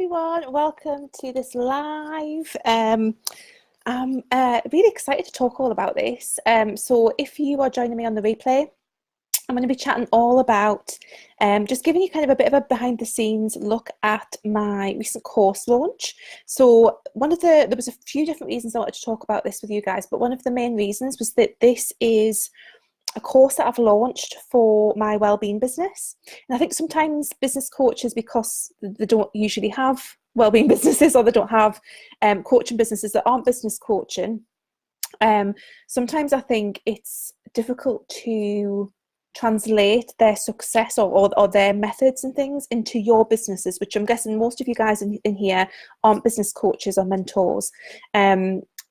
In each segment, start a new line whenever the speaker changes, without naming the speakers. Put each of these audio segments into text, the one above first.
everyone, welcome to this live. I'm really excited to talk all about this. So if you are joining me on the replay, I'm going to be chatting all about just giving you kind of a bit of a behind the scenes look at my recent course launch. So there was a few different reasons I wanted to talk about this with you guys, but one of the main reasons was that this is a course that I've launched for my wellbeing business. And I think sometimes business coaches, because they don't usually have wellbeing businesses, or they don't have coaching businesses that aren't business coaching, sometimes I think it's difficult to translate their success or their methods and things into your businesses, which I'm guessing most of you guys in here aren't business coaches or mentors.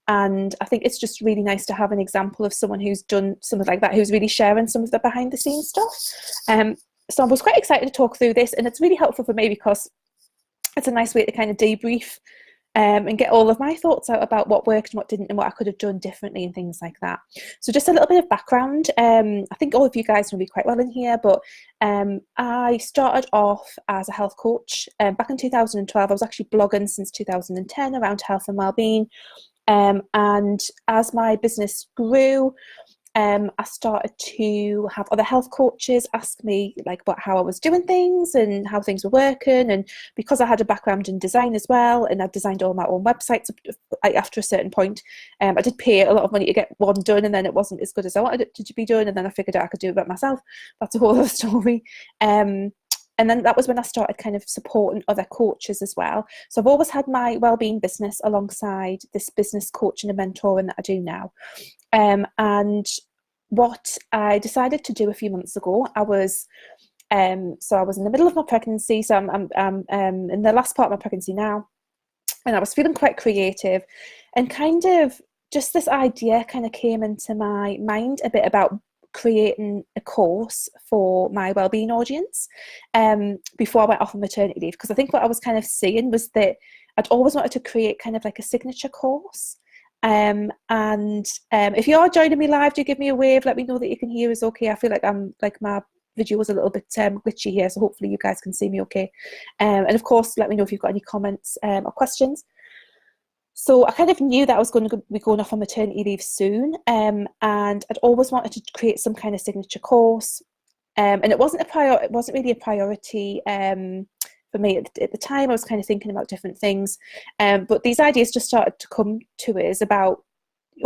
And I think it's just really nice to have an example of someone who's done something like that, who's really sharing some of the behind the scenes stuff. So I was quite excited to talk through this, and it's really helpful for me because it's a nice way to kind of debrief and get all of my thoughts out about what worked and what didn't and what I could have done differently and things like that. So just a little bit of background. I think all of you guys know me quite well in here, but I started off as a health coach back in 2012. I was actually blogging since 2010 around health and wellbeing. And as my business grew, I started to have other health coaches ask me how I was doing things and how things were working. And because I had a background in design as well, and I designed all my own websites after a certain point, I did pay a lot of money to get one done, and then it wasn't as good as I wanted it to be done, and then I figured out I could do it myself. That's a whole other story. And then that was when I started kind of supporting other coaches as well. So I've always had my wellbeing business alongside this business coaching and mentoring that I do now. And what I decided to do a few months ago, I was in the middle of my pregnancy. So I'm in the last part of my pregnancy now, and I was feeling quite creative, and kind of just this idea kind of came into my mind a bit about creating a course for my wellbeing audience before I went off on maternity leave, because I think what I was kind of seeing was that I'd always wanted to create kind of like a signature course. And if you are joining me live, do give me a wave, let me know that you can hear us okay. I feel like my video was a little bit glitchy here, so hopefully you guys can see me okay. And of course, let me know if you've got any comments or questions. So I kind of knew that I was going to be going off on maternity leave soon, and I'd always wanted to create some kind of signature course, and it wasn't really a priority for me at the time. I was kind of thinking about different things, but these ideas just started to come to us about,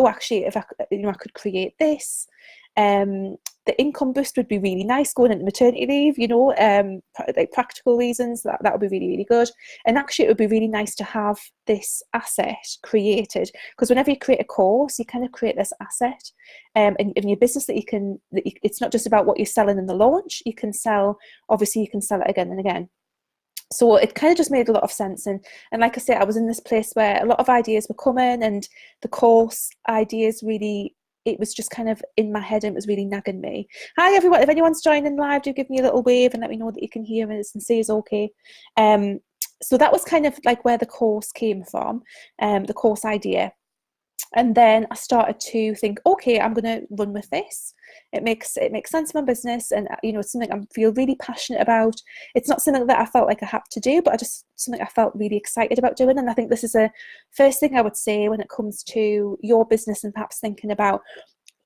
actually, if I could create this. The income boost would be really nice going into maternity leave, like practical reasons, that would be really, really good. And actually, it would be really nice to have this asset created, because whenever you create a course, you kind of create this asset in your business it's not just about what you're selling in the launch. You can sell it again and again. So it kind of just made a lot of sense. And like I said, I was in this place where a lot of ideas were coming, and the course ideas really, it was just kind of in my head, and it was really nagging me. Hi everyone, if anyone's joining live, do give me a little wave and let me know that you can hear us and see us okay. So that was kind of like where the course came from, the course idea. And then I started to think, okay, I'm going to run with this. It makes sense in my business, and it's something I feel really passionate about. It's not something that I felt like I had to do, but something I felt really excited about doing. And I think this is a first thing I would say when it comes to your business, and perhaps thinking about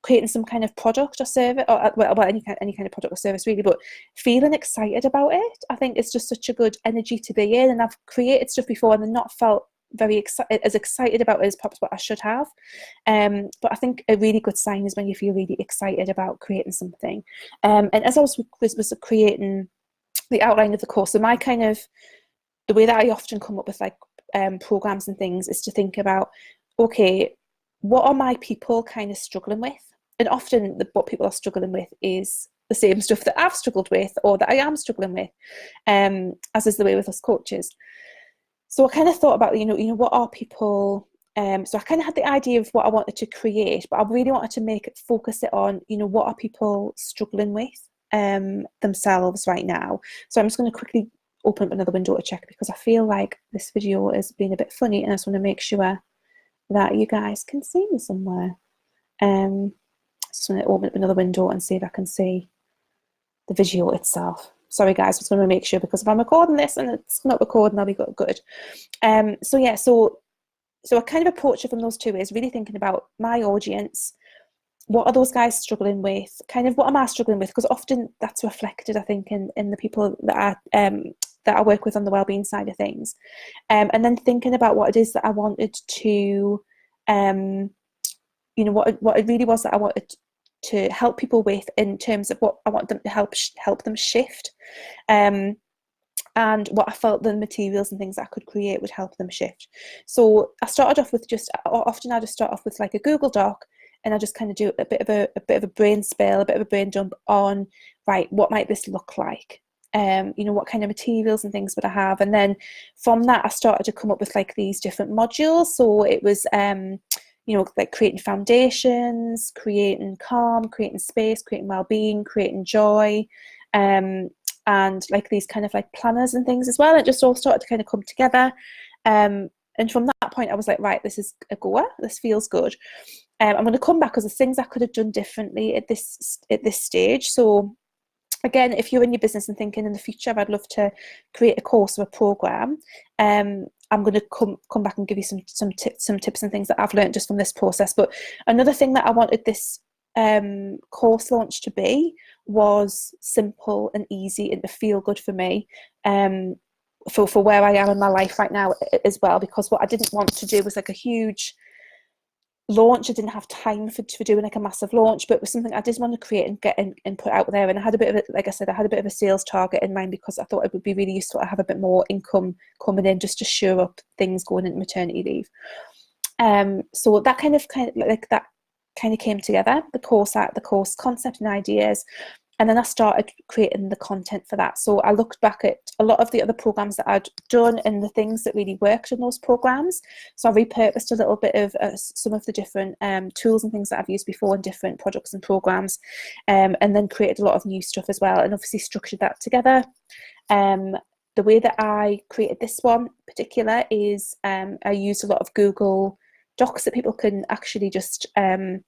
creating some kind of product or service, or any kind of product or service really, but feeling excited about it. I think it's just such a good energy to be in. And I've created stuff before and not felt very excited about it as perhaps what I should have, but I think a really good sign is when you feel really excited about creating something. And as I was creating the outline of the course, so the way that I often come up with programs and things is to think about, okay, what are my people kind of struggling with? And often what people are struggling with is the same stuff that I've struggled with, or that I am struggling with, as is the way with us coaches. So I kind of thought about, what are people, so I kind of had the idea of what I wanted to create, but I really wanted to focus it on, what are people struggling with themselves right now. So I'm just going to quickly open up another window to check, because I feel like this video is being a bit funny, and I just want to make sure that you guys can see me somewhere. Just want to open up another window and see if I can see the video itself. sorry guys, I was going to make sure, because if I'm recording this and it's not recording, I'll be good. So yeah, so I kind of approach it from those two ways, really thinking about my audience. What are those guys struggling with? Kind of what am I struggling with? Because often that's reflected, I think, in the people that I work with on the wellbeing side of things. And then thinking about what it is that I wanted to, what it really was that I wanted to help people with, in terms of what I want them to help them shift. And what I felt the materials and things that I could create would help them shift. So I started off with often I just start off with like a Google Doc, and I just kind of do a bit of a brain spill, a bit of a brain dump on, right, what might this look like? What kind of materials and things would I have? And then from that, I started to come up with like these different modules. So it was, like creating foundations, creating calm, creating space, creating well-being, creating joy, and like these kind of like planners and things as well. It just all started to kind of come together. And from that point, I was like, right, this is a goer. This feels good. I'm going to come back because there's things I could have done differently at this stage. So again, if you're in your business and thinking in the future, I'd love to create a course or a program, I'm going to come back and give you some tips and things that I've learned just from this process. But another thing that I wanted this course launch to be was simple and easy and to feel good for me, for where I am in my life right now as well, because what I didn't want to do was like a huge launch. I didn't have time for doing like a massive launch, but it was something I did want to create and get and put out there. And I had a bit of it, like I said, I had a bit of a sales target in mind, because I thought it would be really useful to have a bit more income coming in, just to shore up things going into maternity leave. So that kind of came together, the course concept and ideas. And then I started creating the content for that. So I looked back at a lot of the other programs that I'd done and the things that really worked in those programs. So I repurposed a little bit of some of the different tools and things that I've used before in different projects and programs, and then created a lot of new stuff as well, and obviously structured that together. The way that I created this one in particular is I used a lot of Google Docs that people can actually just, they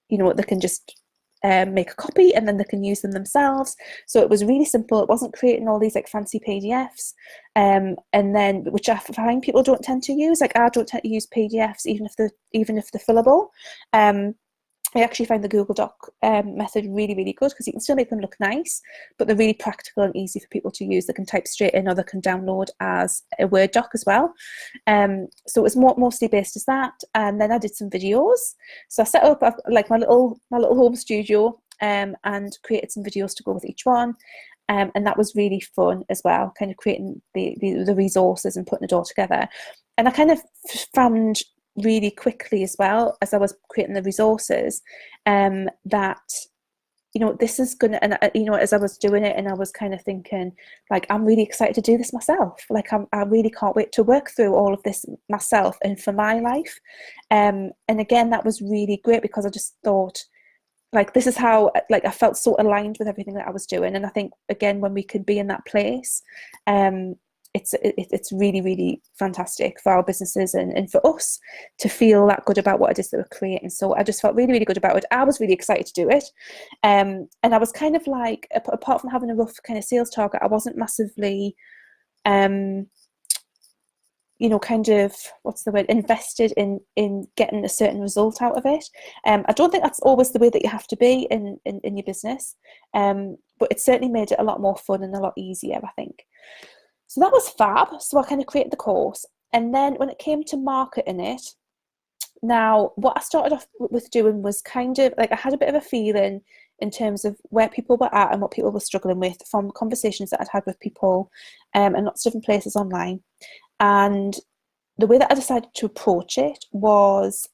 can just make a copy and then they can use them themselves. So it was really simple. It wasn't creating all these like fancy PDFs, and then, which I find people don't tend to use. Like I don't tend to use PDFs, even if they're fillable. I actually find the Google Doc method really, really good, because you can still make them look nice, but they're really practical and easy for people to use. They can type straight in, or they can download as a Word doc as well. So it was mostly based as that. And then I did some videos. So I set up like my little home studio, and created some videos to go with each one. And that was really fun as well, kind of creating the resources and putting it all together. And I kind of found really quickly as well, as I was creating the resources, that this is gonna, and as I was doing it, and I was kind of thinking, like, I'm really excited to do this myself. Like I really can't wait to work through all of this myself and for my life. And again, that was really great, because I just thought, like, this is how, like, I felt so aligned with everything that I was doing. And I think, again, when we can be in that place, it's really, really fantastic for our businesses and for us to feel that good about what it is that we're creating. So I just felt really, really good about it. I was really excited to do it. And I was kind of like, apart from having a rough kind of sales target, I wasn't massively, kind of, what's the word, invested in getting a certain result out of it. I don't think that's always the way that you have to be in your business. But it certainly made it a lot more fun and a lot easier, I think. So that was fab. So I kind of created the course. And then when it came to marketing it, now what I started off with doing was kind of like, I had a bit of a feeling in terms of where people were at and what people were struggling with from conversations that I'd had with people and lots of different places online. And the way that I decided to approach it was,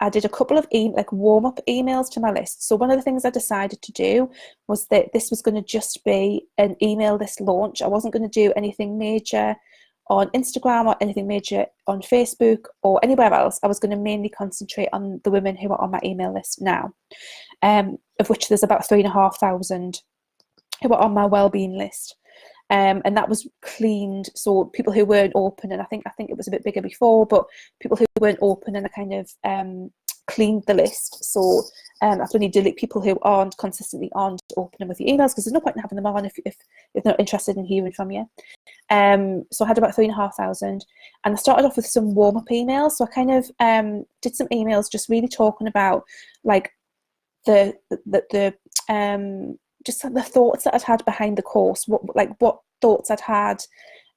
I did a couple of warm-up emails to my list. So one of the things I decided to do was that this was going to just be an email list launch. I wasn't going to do anything major on Instagram or anything major on Facebook or anywhere else. I was going to mainly concentrate on the women who are on my email list now, of which there's about 3,500 who are on my wellbeing list. And that was cleaned, so people who weren't open, and I think it was a bit bigger before, but people who weren't open, and I kind of cleaned the list. So I've only delete people who consistently aren't opening with your emails, because there's no point in having them on if they're not interested in hearing from you. So I had about 3,500, and I started off with some warm-up emails. So I kind of did some emails just really talking about like the just the thoughts that I'd had behind the course, what thoughts I'd had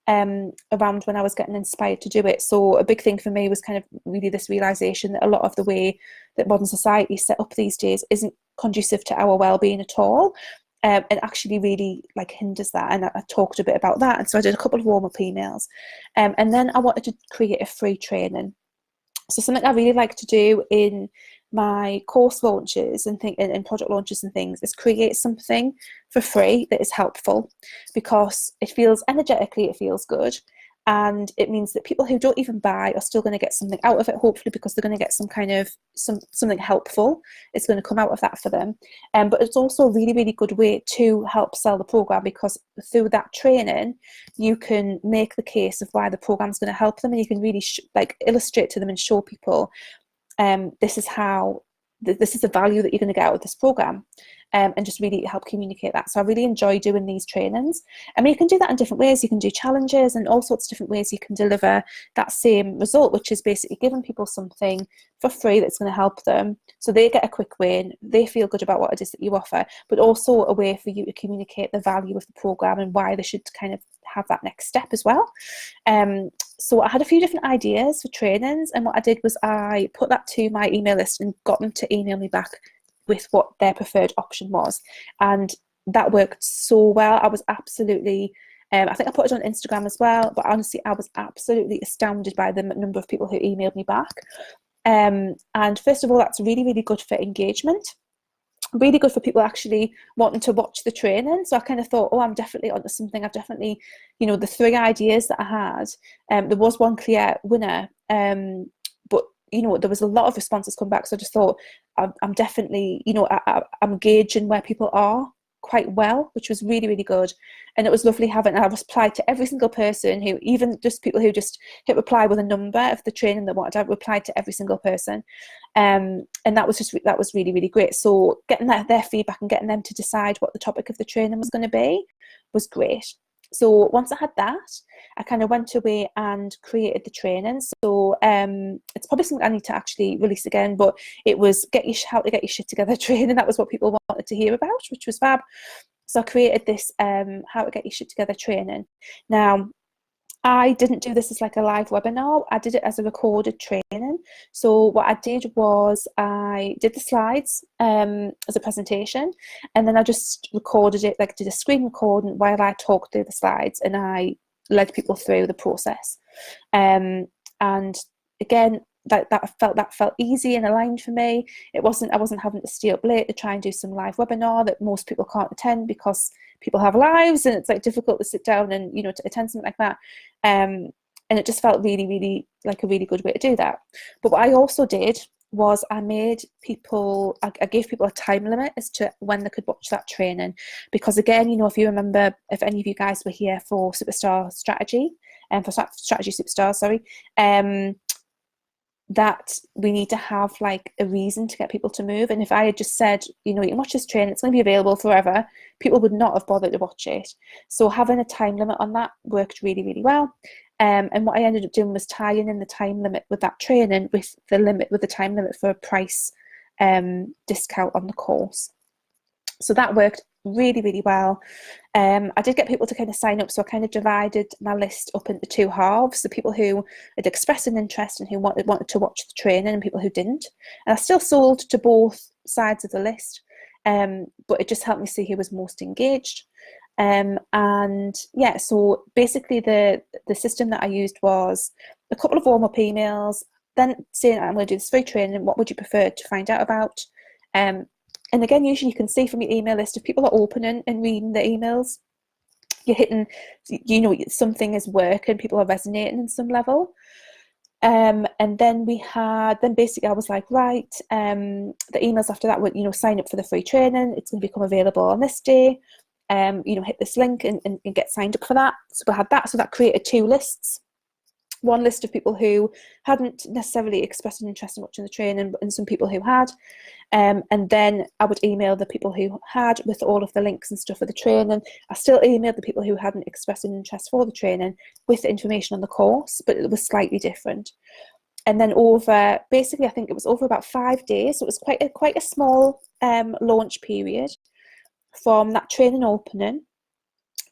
around when I was getting inspired to do it. So a big thing for me was kind of really this realization that a lot of the way that modern society is set up these days isn't conducive to our well-being at all. And actually really like hinders that, and I talked a bit about that. And so I did a couple of warm-up emails, and then I wanted to create a free training. So something I really like to do in my course launches and project launches and things is create something for free that is helpful, because it feels energetically, it feels good, and it means that people who don't even buy are still going to get something out of it, hopefully, because they're going to get some kind of something helpful. It's going to come out of that for them. But it's also a really, really good way to help sell the program, because through that training you can make the case of why the program is going to help them, and you can really illustrate to them and show people this is the value that you're going to get out of this program, and just really help communicate that. So I really enjoy doing these trainings. I mean, you can do that in different ways. You can do challenges and all sorts of different ways you can deliver that same result, which is basically giving people something for free that's going to help them, so they get a quick win, they feel good about what it is that you offer, but also a way for you to communicate the value of the program and why they should kind of have that next step as well. So I had a few different ideas for trainings, and what I did was I put that to my email list and got them to email me back with what their preferred option was, and that worked so well. I was absolutely I think I put it on Instagram as well, but honestly I was absolutely astounded by the number of people who emailed me back. And first of all, that's really, really good for engagement, really good for people actually wanting to watch the training. So I kind of thought, oh, I'm definitely onto something. I've definitely, the 3 ideas that I had, there was one clear winner, but there was a lot of responses come back. So I just thought, I'm definitely, I'm gauging where people are quite well, which was really, really good. And it was lovely having, I replied to every single person who, even just people who just hit reply with a number of the training they wanted, I replied to every single person. And that was really, really great. So getting their feedback and getting them to decide what the topic of the training was going to be was great. So once I had that, I kind of went away and created the training. So it's probably something I need to actually release again, but it was how to get your shit together training. That was what people wanted to hear about, which was fab. So I created this how to get your shit together training. Now, I didn't do this as like a live webinar. I did it as a recorded training. So what I did was I did the slides as a presentation, and then I just recorded it, like did a screen recording while I talked through the slides, and I led people through the process. And again, that felt easy and aligned for me. I wasn't having to stay up late to try and do some live webinar that most people can't attend because people have lives, and it's like difficult to sit down and to attend something like that. And it just felt really, really like a really good way to do that. But what I also did was I gave people a time limit as to when they could watch that training, because again, if you remember, if any of you guys were here for Superstar Strategy, for Strategy Superstar, sorry, that we need to have like a reason to get people to move. And if I had just said, you can watch this training, it's going to be available forever, people would not have bothered to watch it. So having a time limit on that worked really, really well. And what I ended up doing was tying in the time limit with that training with the time limit for a price discount on the course. So that worked really, really well. I did get people to kind of sign up, so I kind of divided my list up into 2 halves. So people who had expressed an interest and who wanted to watch the training, and people who didn't. And I still sold to both sides of the list, but it just helped me see who was most engaged. And yeah, so basically the system that I used was a couple of warm-up emails, then saying I'm going to do this free training, what would you prefer to find out about? And again, usually you can see from your email list, if people are opening and reading the emails, you're hitting, something is working, people are resonating in some level. And then basically I was like, right, the emails after that were, sign up for the free training. It's going to become available on this day. Hit this link and get signed up for that. So we had that. So that created 2 lists. one list of people who hadn't necessarily expressed an interest in watching the training, and some people who had. And then I would email the people who had with all of the links and stuff for the training. I still emailed the people who hadn't expressed an interest for the training with the information on the course, but it was slightly different. And then over, basically, I think it was over about 5 days. So it was quite a small launch period from that training opening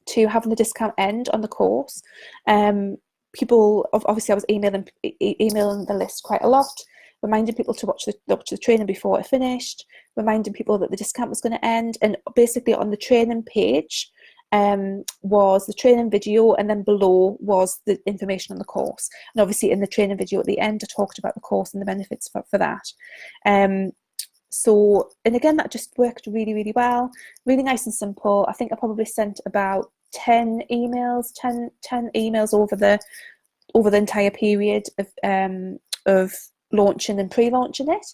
to having the discount end on the course. People, obviously I was emailing the list quite a lot, reminding people to watch the training before it finished, reminding people that the discount was going to end. And basically on the training page was the training video, and then below was the information on the course. And obviously in the training video at the end, I talked about the course and the benefits for that. So, and again, that just worked really, really well, really nice and simple. I think I probably sent about 10 emails over the entire period of launching and pre-launching it.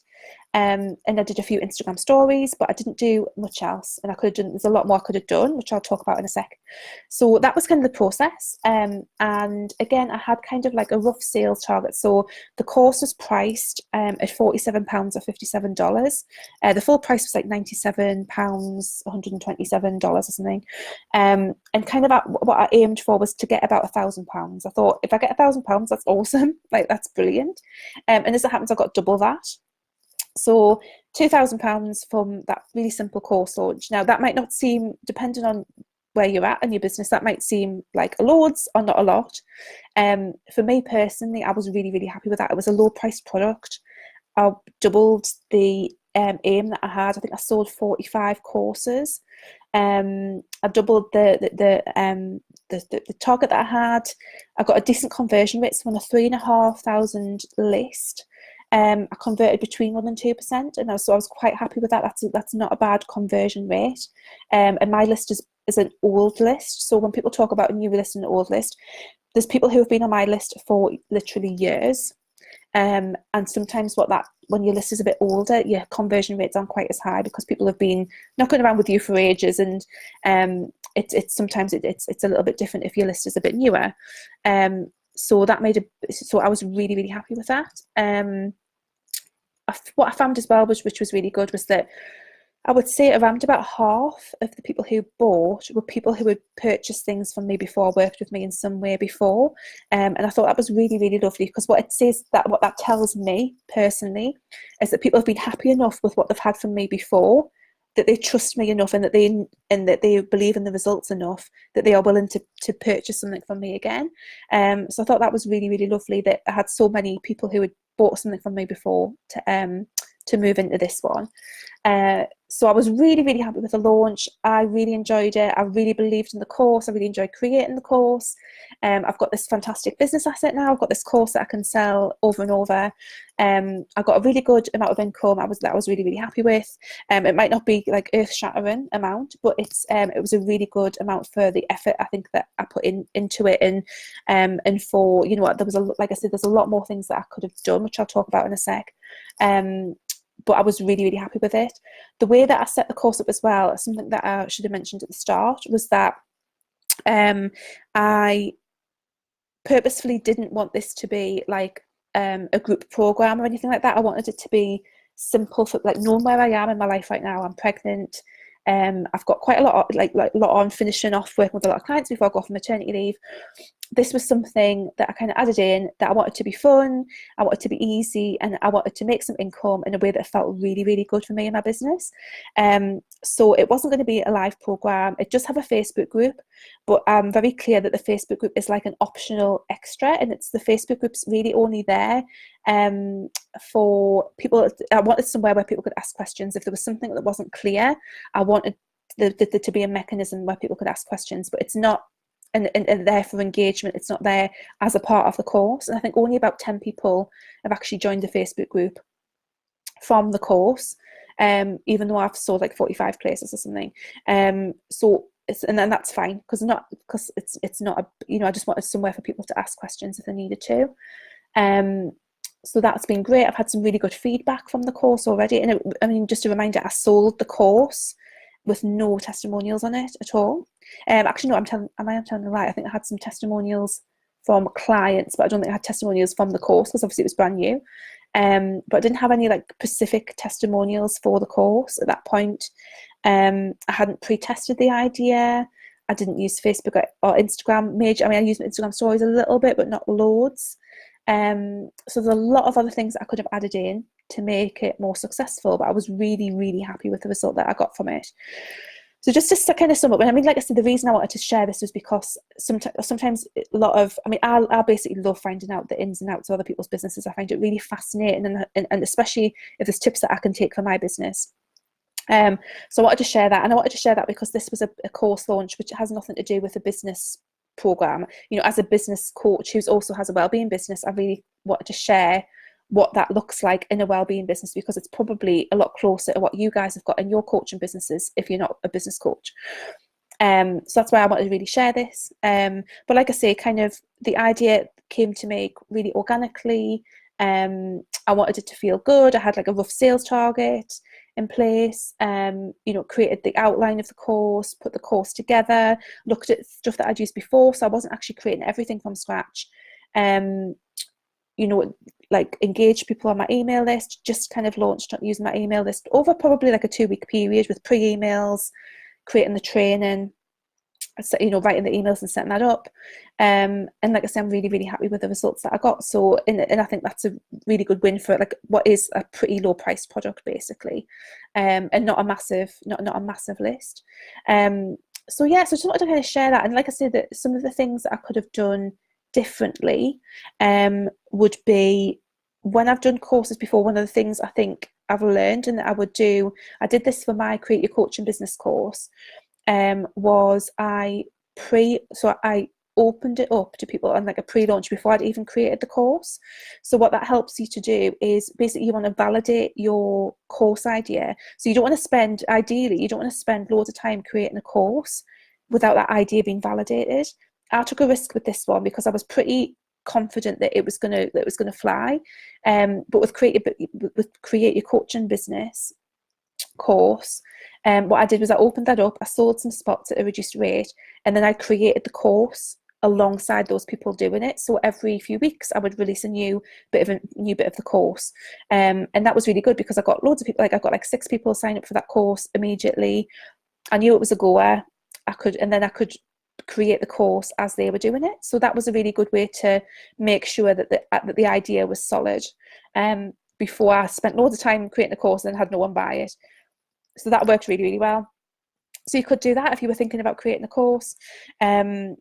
And I did a few Instagram stories, but I didn't do much else. And I could have done, there's a lot more I could have done, which I'll talk about in a sec. So that was kind of the process. And again, I had kind of like a rough sales target. So the course was priced at £47 or $57. The full price was like £97, $127 or something. And kind of what I aimed for was to get about £1,000. I thought, if I get £1,000, that's awesome. Like, that's brilliant. And as it happens, I got double that. So £2,000 from that really simple course launch. Now, that might not seem, depending on where you're at in your business, that might seem like loads or not a lot. For me personally, I was really, really happy with that. It was a low priced product. I doubled the aim that I had. I think I sold 45 courses. I doubled the target that I had. I got a decent conversion rate. So on a 3,500 list, I converted between 1% and 2%, and so I was quite happy with that. That's not a bad conversion rate. And my list is an old list. So when people talk about a new list and an old list, there's people who have been on my list for literally years. And sometimes when your list is a bit older, your conversion rates aren't quite as high because people have been knocking around with you for ages, and it's sometimes it's a little bit different if your list is a bit newer. So I was really, really happy with that. What I found as well, which was really good, was that I would say around about half of the people who bought were people who had purchased things from me before, worked with me in some way before. And I thought that was really, really lovely, because what that tells me personally is that people have been happy enough with what they've had from me before, that they trust me enough, and that they believe in the results enough that they are willing to purchase something from me again. So I thought that was really, really lovely that I had so many people who had bought something from me before to move into this one. So I was really, really happy with the launch. I really enjoyed it. I really believed in the course. I really enjoyed creating the course. I've got this fantastic business asset now. I've got this course that I can sell over and over. I got a really good amount of income. That I was really, really happy with. It might not be like earth-shattering amount, but it was a really good amount for the effort I think that I put into it, and for, you know, there was like I said, there's a lot more things that I could have done, which I'll talk about in a sec. But I was really, really happy with it. The way that I set the course up as well, something that I should have mentioned at the start, was that I purposefully didn't want this to be like a group program or anything like that. I wanted it to be simple, for like knowing where I am in my life right now. I'm pregnant. I've got quite a lot on finishing off working with a lot of clients before I go off maternity leave. This was something that I kind of added in, that I wanted to be fun, I wanted to be easy, and I wanted to make some income in a way that felt really, really good for me and my business. So it wasn't going to be a live program. It does have a Facebook group, but I'm very clear that the Facebook group is like an optional extra, and the Facebook group's really only there for people. I wanted somewhere where people could ask questions if there was something that wasn't clear. I wanted there to be a mechanism where people could ask questions, but it's not and there for engagement. It's not there as a part of the course. And I think only about 10 people have actually joined the Facebook group from the course, even though I've sold like 45 places or something. So and then that's fine, because it's not a, you know, I just wanted somewhere for people to ask questions if they needed to. So that's been great. I've had some really good feedback from the course already. And I mean, just a reminder, I sold the course with no testimonials on it at all. Actually, no, I'm telling a lie. I think I had some testimonials from clients, but I don't think I had testimonials from the course because obviously it was brand new. But I didn't have any like specific testimonials for the course at that point. I hadn't pre-tested the idea. I didn't use Facebook or Instagram major. I mean, I used Instagram stories a little bit, but not loads. So there's a lot of other things that I could have added in to make it more successful, but I was really, really happy with the result that I got from it. So just to kind of sum up, and I mean, like I said, the reason I wanted to share this was because sometimes a lot of, I mean, I basically love finding out the ins and outs of other people's businesses. I find it really fascinating, and especially if there's tips that I can take for my business. So I wanted to share that, and I wanted to share that because this was a course launch which has nothing to do with a business program. You know, as a business coach who also has a wellbeing business, I really wanted to share what that looks like in a wellbeing business, because it's probably a lot closer to what you guys have got in your coaching businesses if you're not a business coach. So that's why I wanted to really share this. But like I say, kind of the idea came to me really organically. I wanted it to feel good. I had like a rough sales target in place, you know, created the outline of the course, put the course together, looked at stuff that I'd used before, so I wasn't actually creating everything from scratch. You know, like engaged people on my email list, just kind of launched using my email list over probably like a 2-week period with pre-emails, creating the training, you know, writing the emails and setting that up. And like I said, I'm really, really happy with the results that I got. So, and I think that's a really good win for like what is a pretty low price product basically, and not a massive list. So yeah, so I just wanted to kind of share that. And like I said, that some of the things that I could have done differently would be, when I've done courses before, one of the things I think I've learned and that I would do, I did this for my Create Your Coaching Business course, was I opened it up to people on like a pre-launch before I'd even created the course. So what that helps you to do is basically you want to validate your course idea. So you don't want to spend, ideally, you don't want to spend loads of time creating a course without that idea being validated. I took a risk with this one because I was pretty confident that it was gonna fly. But with Create Your Coaching Business course, what I did was I opened that up, I sold some spots at a reduced rate, and then I created the course alongside those people doing it. So every few weeks I would release a new bit of the course, and that was really good because I got loads of people. Like I got like 6 people sign up for that course immediately. I knew it was a goer. I could create the course as they were doing it. So that was a really good way to make sure that the idea was solid, before I spent loads of time creating the course and had no one buy it. So that worked really, really well. So you could do that if you were thinking about creating a course, or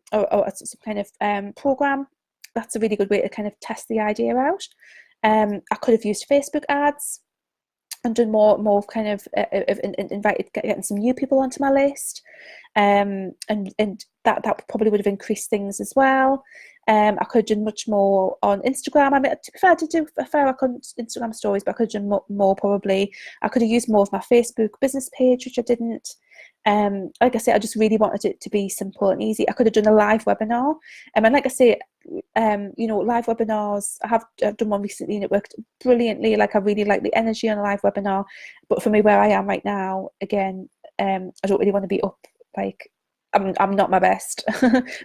some kind of program. That's a really good way to kind of test the idea out. I could have used Facebook ads and done more kind of getting some new people onto my list, and that probably would have increased things as well. I could have done much more on Instagram. I mean, to be fair, I did do a fair work on Instagram stories, but I could have done more probably. I could have used more of my Facebook business page, which I didn't. Like I said, I just really wanted it to be simple and easy. I could have done a live webinar, and like I say, you know, live webinars, I've done one recently and it worked brilliantly. Like I really like the energy on a live webinar, but for me, where I am right now, again, I don't really want to be up, like I'm not my best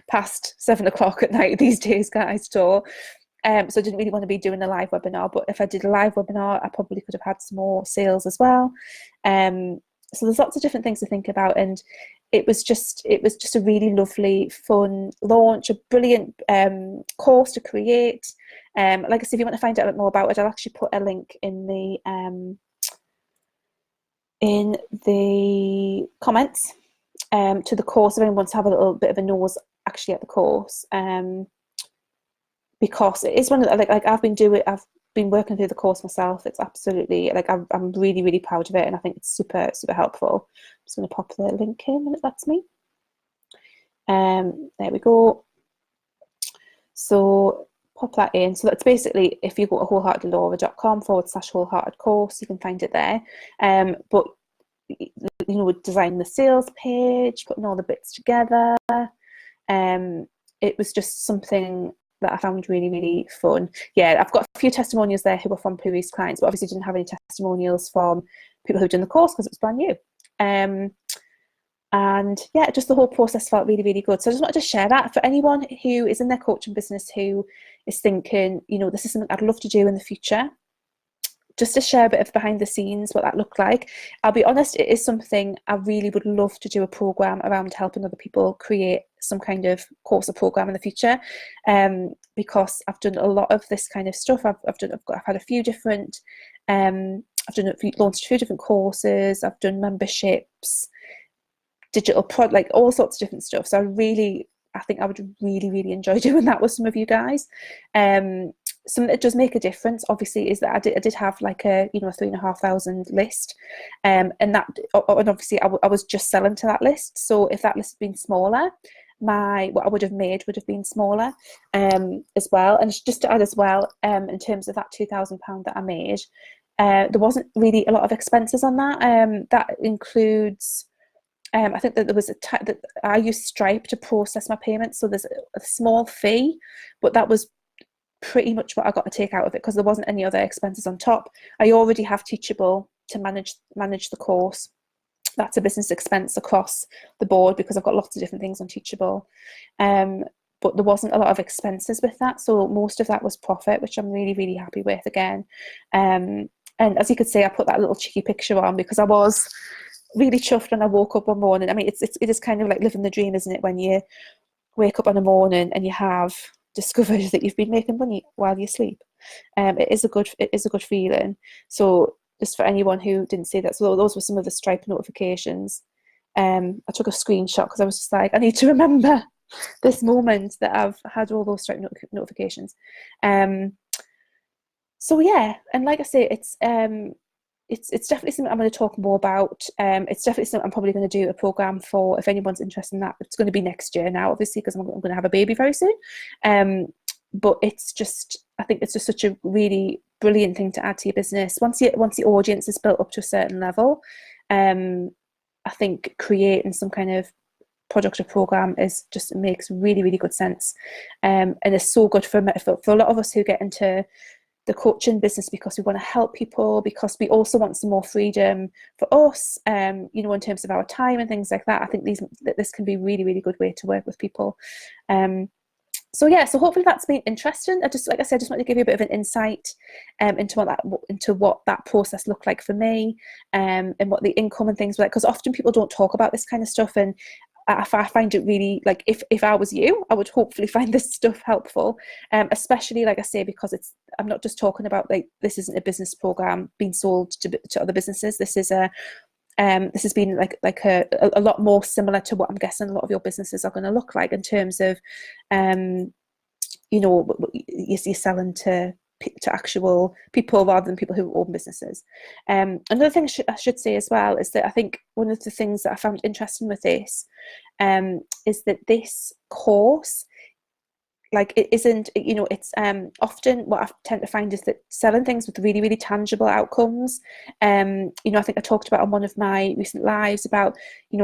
past 7 o'clock at night these days, guys, at all. So I didn't really want to be doing a live webinar, but if I did a live webinar, I probably could have had some more sales as well. So there's lots of different things to think about, and it was just a really lovely, fun launch, a brilliant course to create. Like I said, if you want to find out a bit more about it, I'll actually put a link in the comments to the course if anyone wants to have a little bit of a nose actually at the course, because it is one of the, like I've been working through the course myself. It's absolutely, like, I'm really, really proud of it, and I think it's super, super helpful. I'm just going to pop the link in when it lets me. There we go. So pop that in. So that's basically, if you go to wholeheartedlaura.com/wholehearted course, you can find it there. But you know, designing the sales page, putting all the bits together. It was just something that I found really, really fun. Yeah, I've got a few testimonials there who were from previous clients, but obviously didn't have any testimonials from people who've done the course because it was brand new. And yeah, just the whole process felt really, really good. So I just wanted to share that for anyone who is in their coaching business, who is thinking, this is something I'd love to do in the future. Just to share a bit of behind the scenes, what that looked like. I'll be honest, it is something I really would love to do a program around, helping other people create some kind of course or program in the future, because I've done a lot of this kind of stuff. I've had a few different, launched a few different courses. I've done memberships, digital like all sorts of different stuff. So I think I would really, really enjoy doing that with some of you guys. Something that does make a difference, obviously, is that I did have like a 3,500 list, and obviously I was just selling to that list. So if that list had been smaller, what I would have made would have been smaller, as well. And just to add as well, in terms of that £2,000 that I made, there wasn't really a lot of expenses on that. That includes, I think that there was that I used Stripe to process my payments, so there's a small fee, but that was pretty much what I got to take out of it, because there wasn't any other expenses on top. I already have Teachable to manage the course. That's a business expense across the board, because I've got lots of different things on Teachable. But there wasn't a lot of expenses with that, so most of that was profit, which I'm really, really happy with again. And as you could see, I put that little cheeky picture on because I was really chuffed when I woke up one morning. I mean, it is kind of like living the dream, isn't it, when you wake up in the morning and you have discovered that you've been making money while you sleep. It is a good feeling. So just for anyone who didn't see that, so those were some of the Stripe notifications. I took a screenshot because I was just like, I need to remember this moment that I've had all those Stripe notifications. So yeah, and like I say, it's definitely something I'm going to talk more about. It's definitely something I'm probably going to do a program for, if anyone's interested in that. It's going to be next year now, obviously, because I'm going to have a baby very soon. But I think it's just such a really brilliant thing to add to your business. Once the audience is built up to a certain level, I think creating some kind of product or program makes really, really good sense, and it's so good for a lot of us who get into the coaching business, because we want to help people, because we also want some more freedom for us, in terms of our time and things like that. I think this can be a really, really good way to work with people. So hopefully that's been interesting. Like I said, I just want to give you a bit of an insight into what that process looked like for me, and what the income and things were like, because often people don't talk about this kind of stuff, and I find it really, like, if I was you, I would hopefully find this stuff helpful, especially, like I say, because I'm not just talking about, like, this isn't a business program being sold to other businesses. This is this has been like a lot more similar to what I'm guessing a lot of your businesses are going to look like, in terms of you're selling to actual people rather than people who own businesses. Another thing I should say as well is that I think one of the things that I found interesting with this is that this course, like, it isn't, it's often what I tend to find is that selling things with really, really tangible outcomes, I think I talked about on one of my recent lives about,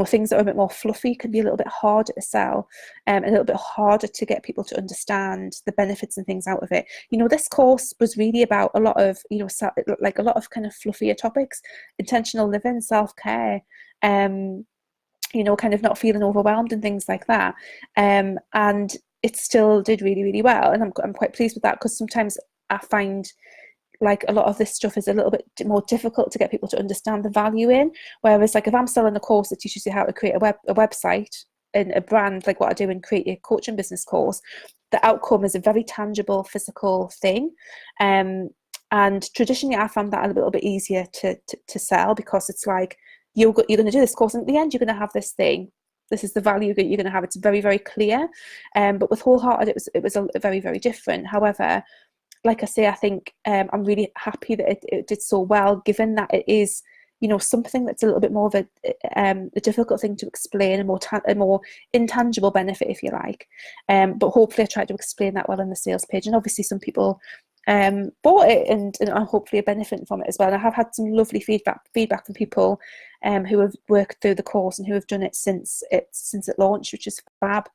things that are a bit more fluffy can be a little bit harder to sell, and a little bit harder to get people to understand the benefits and things out of it. This course was really about a lot of, like a lot of kind of fluffier topics: intentional living, self-care, kind of not feeling overwhelmed and things like that. And it still did really, really well, and I'm quite pleased with that, because sometimes I find like a lot of this stuff is a little bit more difficult to get people to understand the value in. Whereas, like, if I'm selling a course that teaches you how to create a website and a brand, like what I do in Create Your Coaching Business course, the outcome is a very tangible, physical thing. And traditionally, I found that a little bit easier to sell, because it's like, you're going to do this course, and at the end you're going to have this thing. This is the value that you're going to have. It's very, very clear. But with Wholehearted, it was a very, very different. However, like I say, I think I'm really happy that it did so well, given that it is, something that's a little bit more of a difficult thing to explain, a more intangible benefit, if you like. But hopefully I tried to explain that well on the sales page, and obviously some people bought it and hopefully are benefiting from it as well. And I have had some lovely feedback from people who have worked through the course and who have done it since it launched, which is fab.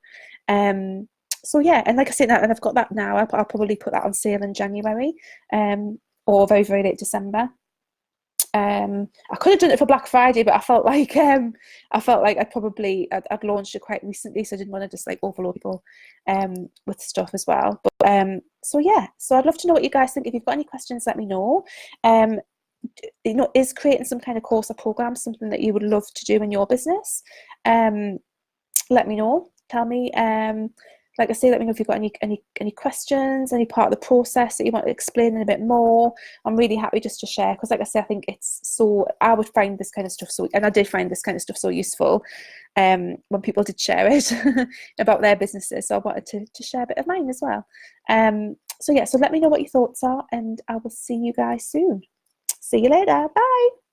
So yeah, and like I said, and I've got that now. I'll probably put that on sale in January, or very, very late December. I could have done it for Black Friday, but I felt like I'd launched it quite recently, so I didn't want to just like overload people with stuff as well. But so yeah, so I'd love to know what you guys think. If you've got any questions, let me know. Is creating some kind of course or program something that you would love to do in your business? Let me know. Tell me. Like I say, let me know if you've got any questions, any part of the process that you want to explain in a bit more. I'm really happy just to share, because like I say, I think it's so, I would find this kind of stuff so, and I did find this kind of stuff so useful when people did share it about their businesses. So I wanted to share a bit of mine as well. So yeah, so let me know what your thoughts are, and I will see you guys soon. See you later. Bye.